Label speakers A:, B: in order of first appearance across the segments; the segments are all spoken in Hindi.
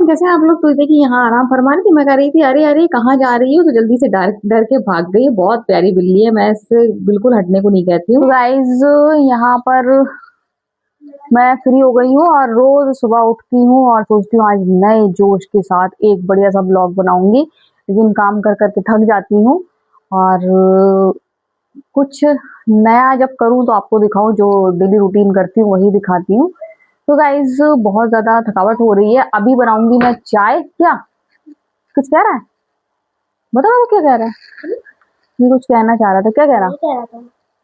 A: जैसे आप लोग सोचे कि यहाँ आराम फरमा रही थी, मैं कह रही थी अरे अरे कहाँ जा रही हो, तो जल्दी से डर डर के भाग गई। बहुत प्यारी बिल्ली है, मैं इससे बिल्कुल हटने को नहीं कहती हूँ। गाइज यहाँ पर मैं फ्री हो गई हूँ और रोज सुबह उठती हूँ और सोचती हूँ आज नए जोश के साथ एक बढ़िया सा ब्लॉग बनाऊंगी, लेकिन काम कर करके थक जाती हूँ और कुछ नया जब करूँ तो आपको दिखाऊं, जो डेली रूटीन करती हूँ वही दिखाती हूँ। तो गाइज बहुत ज्यादा थकावट हो रही है, अभी बनाऊंगी मैं चाय। क्या कुछ कह रहा है, बताओ क्या कह रहा है। ये कुछ कहना चाह रहा था, क्या कह रहा।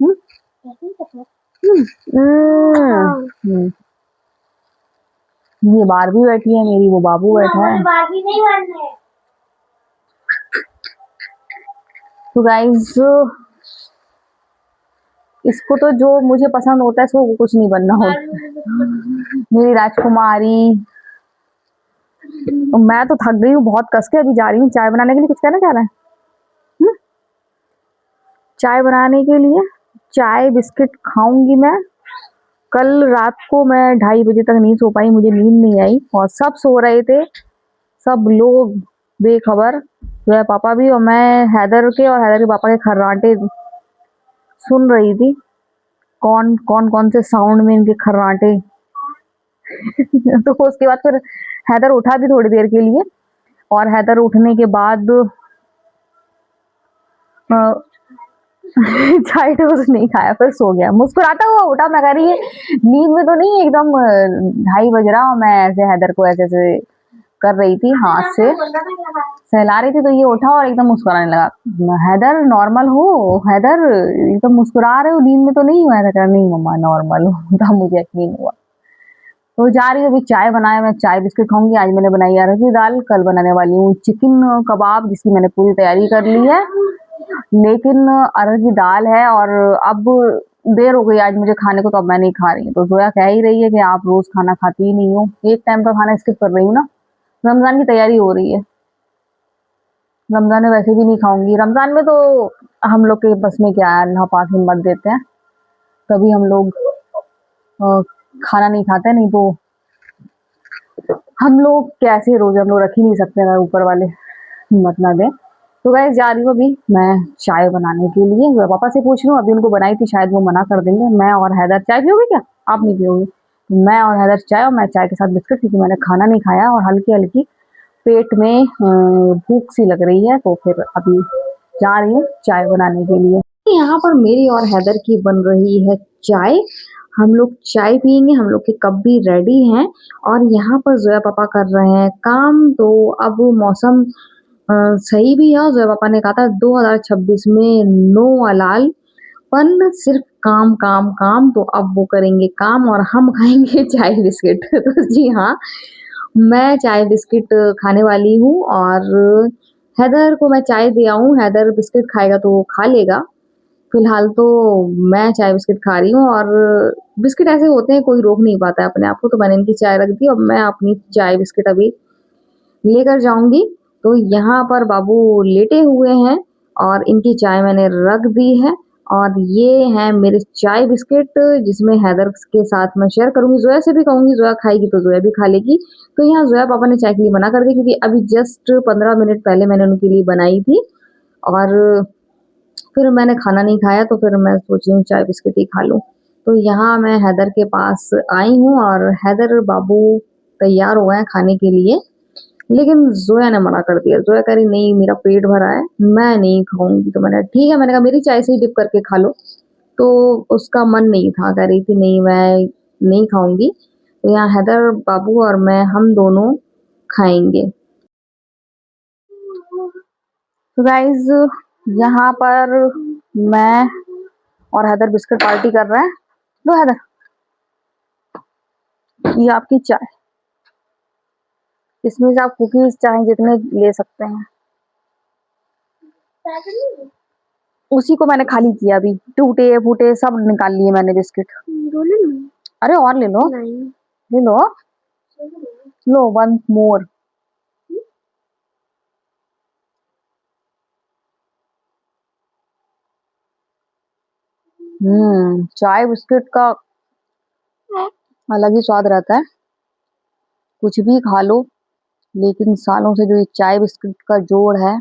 A: हम्म? हम्म, हम्म, ये बारबी बैठी है मेरी, वो बाबू बैठा है। बारबी नहीं बनना है। तो गाइज इसको तो जो मुझे पसंद होता है इसको कुछ नहीं बनना होता। मेरी राजकुमारी। तो मैं तो थक गई हूँ बहुत, कस के अभी जा रही हूँ चाय बनाने के लिए। कुछ कहना चाह रहा है। हम्म? चाय बनाने के लिए चाय बिस्किट खाऊंगी मैं। कल रात को मैं 2:30 बजे तक नहीं सो पाई, मुझे नींद नहीं आई और सब सो रहे थे, सब लोग बेखबर। मेरा पापा भी, और मैं हैदर के और हैदर के पापा के खर्राटे सुन रही थी। कौन कौन कौन से साउंड में इनके खर्राटे। तो उसके बाद फिर हैदर उठा भी थोड़ी देर के लिए, और हैदर उठने के बाद चाय टोस्ट नहीं खाया, फिर सो गया। मुस्कुराता हुआ उठा, मैं कह रही है नींद में तो नहीं, एकदम 2:30 बज रहा और मैं ऐसे हैदर को ऐसे ऐसे कर रही थी, हाथ से सहला रही थी, तो ये उठा और एकदम मुस्कुराने लगा। हैदर नॉर्मल हो, हैदर एकदम मुस्कुरा रहे हो, नींद में तो नहीं हुआ। हैदर नहीं मम्मा नॉर्मल हो। तब मुझे यकीन हुआ। तो जा रही हूँ अभी चाय बनाया, मैं चाय बिस्किट खाऊंगी। आज मैंने बनाई अरहर की दाल, कल बनाने वाली हूँ चिकन कबाब, जिसकी मैंने पूरी तैयारी कर ली है। लेकिन अरहर की दाल है और अब देर हो गई आज मुझे खाने को, तो अब मैं नहीं खा रही हूँ। तो जोया कह ही रही है कि आप रोज खाना खाती ही नहीं हो, एक टाइम का खाना स्किप कर रही हूँ ना। रमजान की तैयारी हो रही है, रमजान में वैसे भी नहीं खाऊंगी। रमजान में तो हम लोग के बस में क्या है, अल्लाह पाक हिम्मत देते हैं तभी हम लोग खाना नहीं खाते, नहीं तो हम लोग कैसे रोजे हम लोग रख ही नहीं सकते अगर ऊपर वाले हिम्मत ना दे। तो गाइस जा रही हूँ अभी मैं चाय बनाने के लिए। मैं पापा से पूछ लूँ, अभी उनको बनाई थी, शायद वो मना कर देंगे। मैं और हैदर चाय पियोगे क्या, आप नहीं पियोगे। मैं और हैदर चाय, और मैं चाय के साथ बिस्किट, क्योंकि मैंने खाना नहीं खाया और हल्की हल्की पेट में भूख सी लग रही है। तो फिर अभी जा रही हूँ चाय बनाने के लिए। यहाँ पर मेरी और हैदर की बन रही है चाय। हम लोग चाय पियेंगे, हम लोग के कप भी रेडी हैं। और यहाँ पर जोया पापा कर रहे हैं काम। तो अब मौसम सही भी है, और जोया पापा ने कहा था 2026 में नो अलाल पन, सिर्फ काम काम काम। तो अब वो करेंगे काम और हम खाएंगे चाय बिस्किट। तो जी हाँ, मैं चाय बिस्किट खाने वाली हूँ और हैदर को मैं चाय दे आऊँ, हैदर बिस्किट खाएगा तो वो खा लेगा। फिलहाल तो मैं चाय बिस्किट खा रही हूँ, और बिस्किट ऐसे होते हैं कोई रोक नहीं पाता है अपने आप को। तो मैंने इनकी चाय रख दी, अब मैं अपनी चाय बिस्किट अभी लेकर जाऊंगी। तो यहाँ पर बाबू लेटे हुए हैं और इनकी चाय मैंने रख दी है। और ये है मेरे चाय बिस्किट, जिसमें हैदर के साथ मैं शेयर करूंगी, जोया से भी कहूंगी, जोया खाएगी तो जोया भी खा लेगी। तो यहाँ जोया पापा ने चाय के लिए मना कर दी, क्योंकि अभी जस्ट 15 मिनट पहले मैंने उनके लिए बनाई थी और फिर मैंने खाना नहीं खाया, तो फिर मैं सोच रही हूँ चाय बिस्किट ही खा लूँ। तो यहाँ मैं हैदर के पास आई हूँ और हैदर बाबू तैयार हो गए हैं खाने के लिए। लेकिन जोया ने मना कर दिया, जोया कह रही नहीं मेरा पेट भरा है, मैं नहीं खाऊंगी। तो मैंने ठीक है, मैंने कहा मेरी चाय से ही डिप करके खा लो। तो उसका मन नहीं था, कह रही थी नहीं मैं नहीं खाऊंगी। तो यहाँ हैदर बाबू और मैं हम दोनों खाएंगे। तो गाइज यहाँ पर मैं और हैदर बिस्किट पार्टी कर रहे हैं। लो हैदर, ये आपकी चाय, इसमें से आप कुकीज चाहे जितने ले सकते हैं। उसी को मैंने खाली किया, अभी टूटे फूटे सब निकाल लिए मैंने बिस्किट। अरे और ले लो, ले लो, लो वन मोर। चाय बिस्किट का अलग ही स्वाद रहता है, कुछ भी खा लो लेकिन सालों से जो ये चाय बिस्किट का जोड़ है,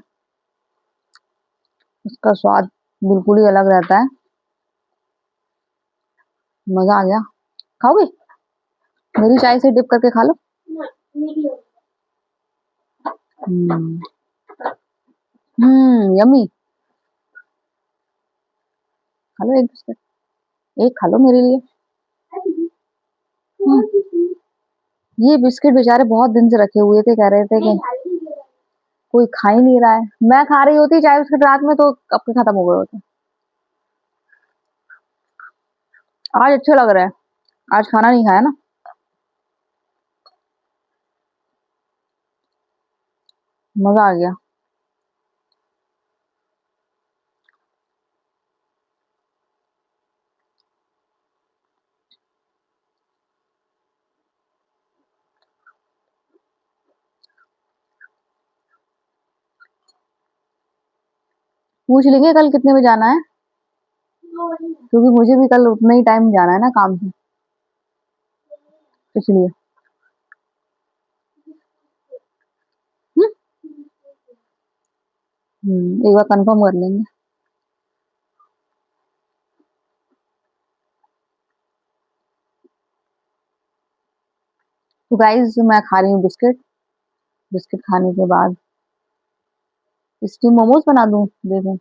A: उसका स्वाद बिल्कुल ही अलग रहता है। मजा आ गया। खाओगे? मेरी चाय से डिप करके खा लो। हम्म। यम्मी। खा लो एक बिस्किट, एक खा लो मेरे लिए। हम्म, ये बिस्किट बेचारे बहुत दिन से रखे हुए थे, कह रहे थे कि कोई खा ही नहीं रहा है। मैं खा रही होती चाय बिस्किट रात में तो कब के खत्म हो गए होते। आज अच्छे लग रहे हैं। आज खाना नहीं खाया ना। मजा आ गया। पूछ लेंगे कल कितने बजे जाना है, क्योंकि मुझे भी कल उतना ही टाइम जाना है ना काम से, इसलिए। हम्म, एक बार कंफर्म कर लेंगे। तो गाइस मैं खा रही हूँ बिस्किट। बिस्किट खाने के बाद स्टीम मोमोज बना दूं, देखो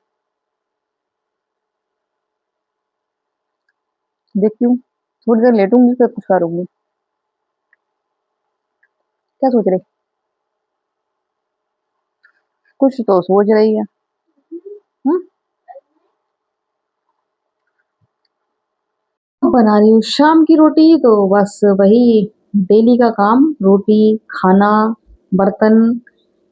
A: देखती हूँ। थोड़ी देर लेटूंगी फिर कुछ करूंगी। क्या सोच रही? कुछ तो सोच रही है। हम्म, बना रही हूँ शाम की रोटी, तो बस वही डेली का काम, रोटी, खाना, बर्तन,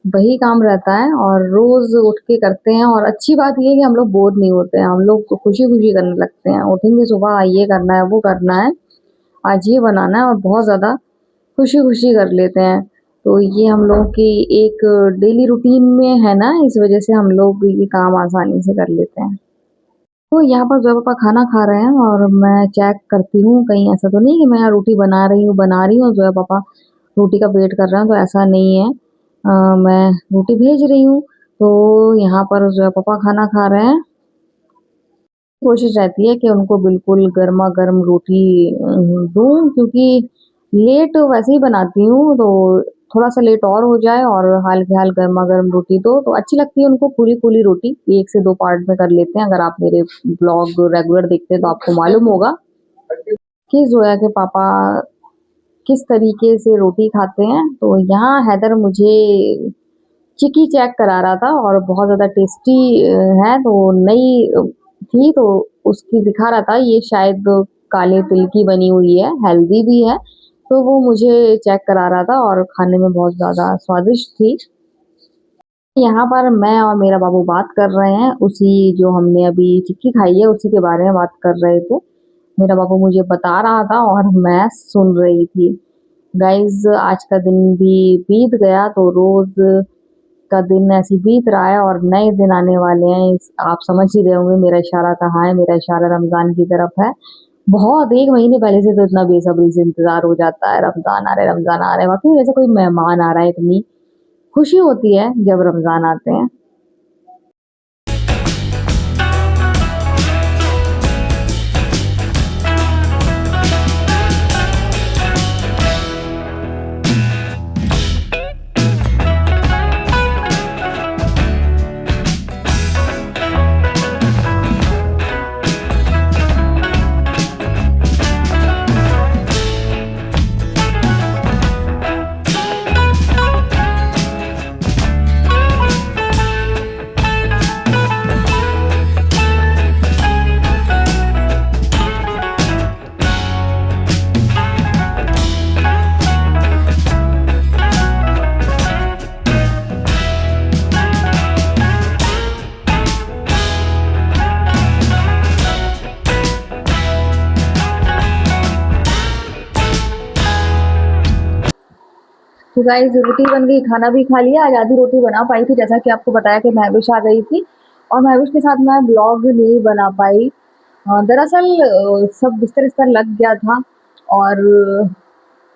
A: वही काम रहता है और रोज उठ के करते हैं। और अच्छी बात ये है कि हम लोग बोर नहीं होते हैं, हम लोग खुशी खुशी करने लगते हैं। उठेंगे सुबह, ये करना है, वो करना है, आज ये बनाना है, और बहुत ज्यादा खुशी खुशी कर लेते हैं। तो ये हम लोग की एक डेली रूटीन में है ना, इस वजह से हम लोग ये काम आसानी से कर लेते हैं। तो यहाँ पर जो पापा खाना खा रहे हैं और मैं चेक करती हूँ, कहीं ऐसा तो नहीं कि मैं यहाँ रोटी बना रही हूँ और जो है पापा रोटी का वेट कर रहे हैं, तो ऐसा नहीं है। मैं रोटी भेज रही हूँ। तो यहाँ पर जो है पापा खाना खा रहे हैं। कोशिश रहती है कि उनको बिल्कुल गर्मा गर्म रोटी दूं, क्योंकि लेट वैसे ही बनाती हूँ, तो थोड़ा सा लेट और हो जाए और हाल के हाल गर्मा गर्म रोटी दो तो अच्छी लगती है उनको। फूली फूली रोटी एक से दो पार्ट में कर लेते हैं। अगर आप मेरे ब्लॉग रेगुलर देखते हैं तो आपको मालूम होगा कि जोया के पापा किस तरीके से रोटी खाते हैं। तो यहाँ हैदर मुझे चिकी चेक करा रहा था और बहुत ज़्यादा टेस्टी है, तो नई थी तो उसकी दिखा रहा था, ये शायद काले तिल की बनी हुई है, हेल्दी भी है। तो वो मुझे चेक करा रहा था और खाने में बहुत ज़्यादा स्वादिष्ट थी। यहाँ पर मैं और मेरा बाबू बात कर रहे हैं, उसी जो हमने अभी चिक्की खाई है उसी के बारे में बात कर रहे थे। मेरा बाबू मुझे बता रहा था और मैं सुन रही थी। गाइज आज का दिन भी बीत गया, तो रोज का दिन ऐसे ही बीत रहा है और नए दिन आने वाले हैं। आप समझ ही रहे होंगे मेरा इशारा कहाँ है, मेरा इशारा रमजान की तरफ है। बहुत एक महीने पहले से तो इतना बेसब्री से इंतजार हो जाता है, रमजान आ रहा है, रमजान आ रहा है, वाकई जैसे कोई मेहमान आ रहा है। इतनी खुशी होती है जब रमजान आते हैं। तो गाइस रोटी बन गई, खाना भी खा लिया। आज आधी रोटी बना पाई थी, जैसा कि आपको बताया कि महविश आ गई थी और महविश के साथ मैं ब्लॉग नहीं बना पाई। दरअसल सब बिस्तर इस्तर लग गया था और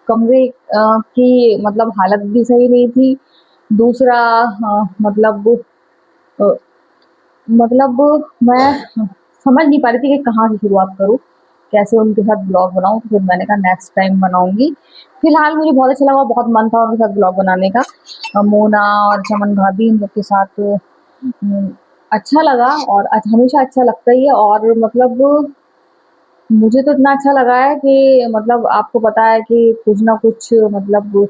A: कमरे की मतलब हालत भी सही नहीं थी। दूसरा मतलब अ, मतलब मैं समझ नहीं पा रही थी कि कहाँ से शुरुआत करूँ, कैसे उनके साथ ब्लॉग बनाऊँ, तो फिर मैंने कहा नेक्स्ट टाइम बनाऊँगी। फिलहाल मुझे बहुत अच्छा लगा, बहुत मन था उनके साथ ब्लॉग बनाने का। मोना और चमन भाभी इन लोग के साथ अच्छा लगा और हमेशा अच्छा लगता ही है। और मतलब मुझे तो इतना अच्छा लगा है कि मतलब आपको पता है कि कुछ ना कुछ मतलब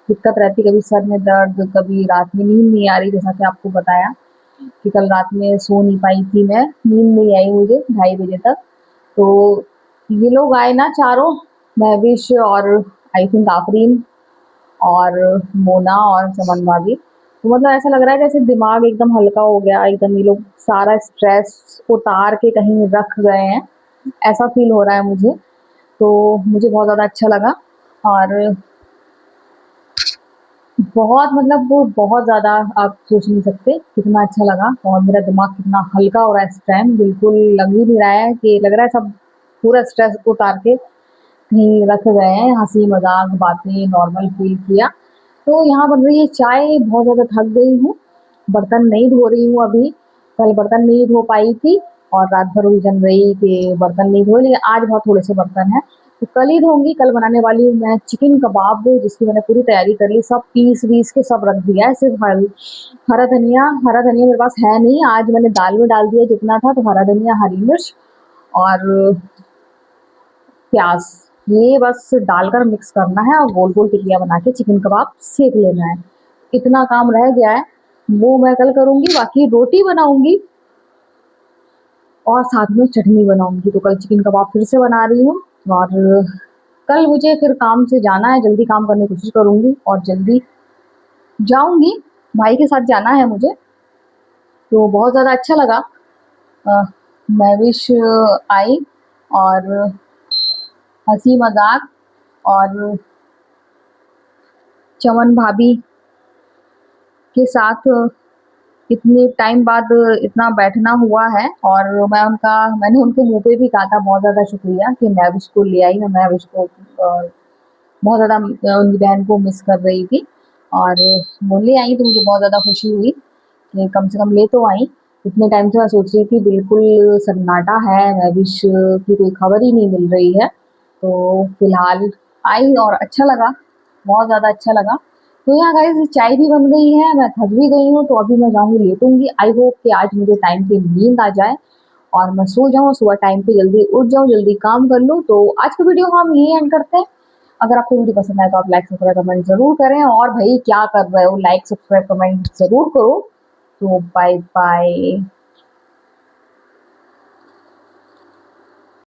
A: दिक्कत रहती है, कभी सर में दर्द, कभी रात में नींद नहीं आ रही, जैसा कि आपको बताया कि कल रात में सो नहीं पाई थी मैं, नींद नहीं आई मुझे 2:30 बजे तक। तो ये लोग आए ना चारों, महविश और आई थिंक आफरीन और मोना और चमन भाभी, तो मतलब ऐसा लग रहा है जैसे दिमाग एकदम हल्का हो गया, एकदम ये लोग सारा स्ट्रेस उतार के कहीं रख गए हैं, ऐसा फील हो रहा है मुझे। तो मुझे बहुत ज़्यादा अच्छा लगा और बहुत मतलब वो बहुत ज़्यादा आप सोच नहीं सकते कितना अच्छा लगा और मेरा दिमाग कितना हल्का हो रहा है इस टाइम, बिल्कुल लग ही नहीं रहा है कि लग रहा है सब पूरा स्ट्रेस उतार के कहीं रख गए हैं, हँसी मज़ाक बातें नॉर्मल फ़ील किया। तो यहाँ बन रही है चाय, बहुत ज़्यादा थक गई हूँ, बर्तन नहीं धो रही हूँ अभी, कल बर्तन नहीं धो पाई थी और रात भर उलझन रही कि बर्तन नहीं धोए, लेकिन आज बहुत थोड़े से बर्तन हैं, तो कल ही धोऊँगी। कल बनाने वाली हूँ मैं चिकन कबाब, जिसकी मैंने पूरी तैयारी कर ली, सब पीस-वीस के सब रख दिया है, सिर्फ़ हरा धनिया मेरे पास है नहीं, आज मैंने दाल में डाल दिया जितना था, तो हरा धनिया, हरी मिर्च और प्याज़, ये बस डालकर मिक्स करना है और गोल-गोल टिकिया बना के चिकन कबाब सेंक लेना है। इतना काम रह गया है, वो मैं कल करूँगी, बाकी रोटी बनाऊँगी और साथ में चटनी बनाऊँगी। तो कल चिकन कबाब फिर से बना रही हूँ और कल मुझे फिर काम से जाना है, जल्दी काम करने की कोशिश करूँगी और जल्दी जाऊँगी, भाई के साथ जाना है मुझे। तो बहुत ज़्यादा अच्छा लगा। अ, महविश आई और हँसी-मज़ाक और चमन भाभी के साथ इतने टाइम बाद इतना बैठना हुआ है और मैंने उनके मुँह पे भी कहा था बहुत ज़्यादा शुक्रिया कि महविश को ले आई, मैं महविश को बहुत ज़्यादा उनकी बहन को मिस कर रही थी और वो ले आई तो मुझे बहुत ज़्यादा खुशी हुई कि कम से कम ले तो आई। इतने टाइम से मैं सोच रही थी बिल्कुल सन्नाटा है, महविश की कोई खबर ही नहीं मिल रही है। तो फिलहाल आई और अच्छा लगा, बहुत ज़्यादा अच्छा लगा। तो यहाँ गाइस चाय भी बन गई है, मैं थक भी गई हूँ, तो अभी मैं जाऊँगी लेटूँगी। आई होप कि आज मुझे टाइम पे नींद आ जाए और मैं सो जाऊँ, सुबह टाइम पे जल्दी उठ जाऊँ, जल्दी काम कर लूँ। तो आज का वीडियो हम यहीं एंड करते हैं। अगर आपको वीडियो पसंद आए तो आप लाइक, सब्सक्राइब, कमेंट ज़रूर करें और भई क्या कर रहे हो, लाइक, सब्सक्राइब, कमेंट ज़रूर करो। तो बाय बाय।